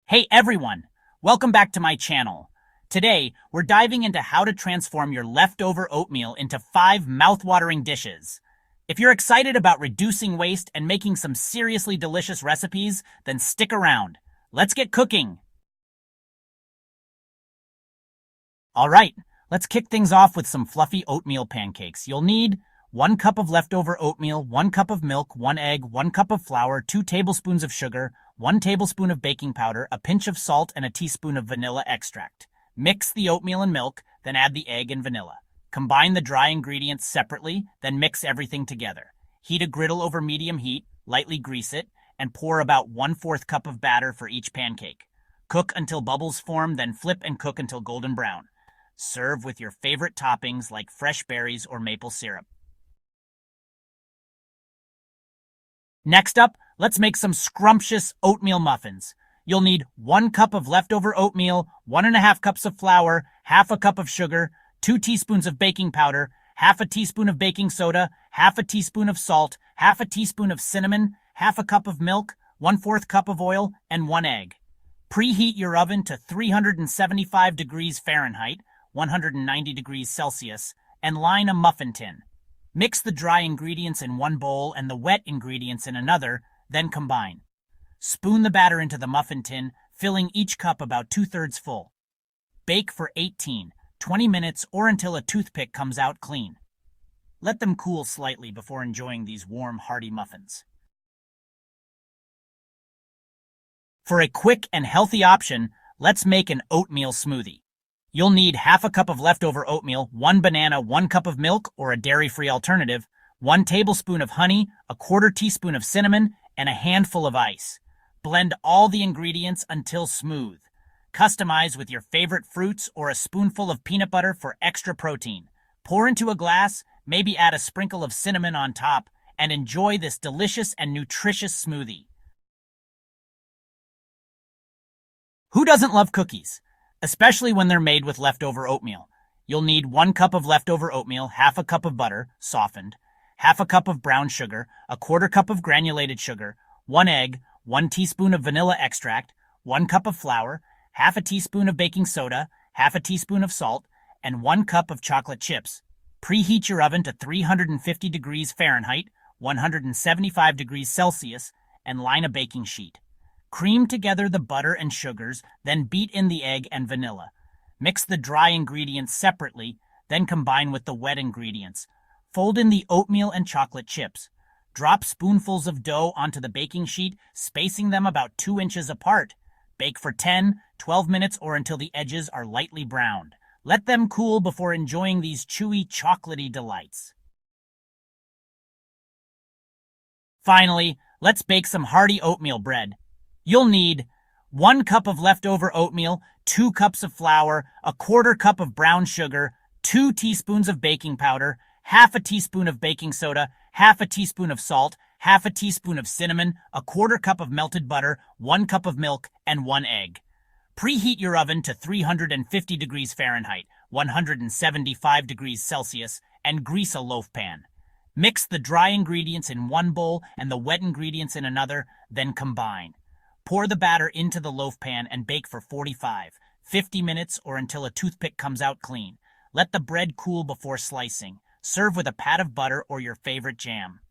Hey everyone! Welcome back to my channel. Today, we're diving into how to transform your leftover oatmeal into 5 mouth-watering dishes. If you're excited about reducing waste and making some seriously delicious recipes, then stick around. Let's get cooking! Alright, let's kick things off with some fluffy oatmeal pancakes. You'll need 1 cup of leftover oatmeal, 1 cup of milk, 1 egg, 1 cup of flour, 2 tablespoons of sugar, 1 tablespoon of baking powder, a pinch of salt, and a teaspoon of vanilla extract. Mix the oatmeal and milk, then add the egg and vanilla. Combine the dry ingredients separately, then mix everything together. Heat a griddle over medium heat, lightly grease it, and pour about 1/4 cup of batter for each pancake. Cook until bubbles form, then flip and cook until golden brown. Serve with your favorite toppings like fresh berries or maple syrup. Next up, let's make some scrumptious oatmeal muffins. You'll need 1 cup of leftover oatmeal, 1½ cups of flour, ½ cup of sugar, 2 teaspoons of baking powder, ½ teaspoon of baking soda, ½ teaspoon of salt, ½ teaspoon of cinnamon, ½ cup of milk, 1/4 cup of oil, and 1 egg. Preheat your oven to 375 degrees Fahrenheit, 190 degrees Celsius, and line a muffin tin. Mix the dry ingredients in one bowl and the wet ingredients in another, then combine. Spoon the batter into the muffin tin, filling each cup about 2/3 full. Bake for 18-20 minutes or until a toothpick comes out clean. Let them cool slightly before enjoying these warm, hearty muffins. For a quick and healthy option, let's make an oatmeal smoothie. You'll need ½ cup of leftover oatmeal, 1 banana, 1 cup of milk or a dairy-free alternative, 1 tablespoon of honey, a 1/4 teaspoon of cinnamon, and a handful of ice. Blend all the ingredients until smooth. Customize with your favorite fruits or a spoonful of peanut butter for extra protein. Pour into a glass, maybe add a sprinkle of cinnamon on top, and enjoy this delicious and nutritious smoothie. Who doesn't love cookies? Especially when they're made with leftover oatmeal. You'll need 1 cup of leftover oatmeal, ½ cup of butter, softened, ½ cup of brown sugar, a 1/4 cup of granulated sugar, 1 egg, 1 teaspoon of vanilla extract, 1 cup of flour, ½ teaspoon of baking soda, ½ teaspoon of salt, and 1 cup of chocolate chips. Preheat your oven to 350 degrees Fahrenheit, 175 degrees Celsius, and line a baking sheet. Cream together the butter and sugars, then beat in the egg and vanilla. Mix the dry ingredients separately, then combine with the wet ingredients. Fold in the oatmeal and chocolate chips. Drop spoonfuls of dough onto the baking sheet, spacing them about 2 inches apart. Bake for 10-12 minutes or until the edges are lightly browned. Let them cool before enjoying these chewy, chocolatey delights. Finally, let's bake some hearty oatmeal bread. You'll need 1 cup of leftover oatmeal, 2 cups of flour, a 1/4 cup of brown sugar, 2 teaspoons of baking powder, ½ teaspoon of baking soda, ½ teaspoon of salt, ½ teaspoon of cinnamon, a 1/4 cup of melted butter, 1 cup of milk, and 1 egg. Preheat your oven to 350 degrees Fahrenheit, 175 degrees Celsius, and grease a loaf pan. Mix the dry ingredients in one bowl and the wet ingredients in another, then combine. Pour the batter into the loaf pan and bake for 45-50 minutes or until a toothpick comes out clean. Let the bread cool before slicing. Serve with a pat of butter or your favorite jam.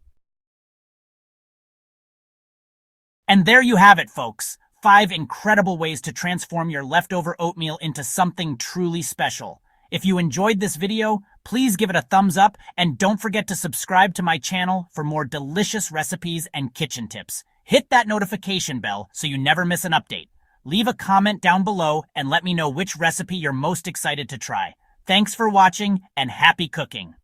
And there you have it, folks. 5 incredible ways to transform your leftover oatmeal into something truly special. If you enjoyed this video, please give it a thumbs up and don't forget to subscribe to my channel for more delicious recipes and kitchen tips. Hit that notification bell so you never miss an update. Leave a comment down below and let me know which recipe you're most excited to try. Thanks for watching and happy cooking!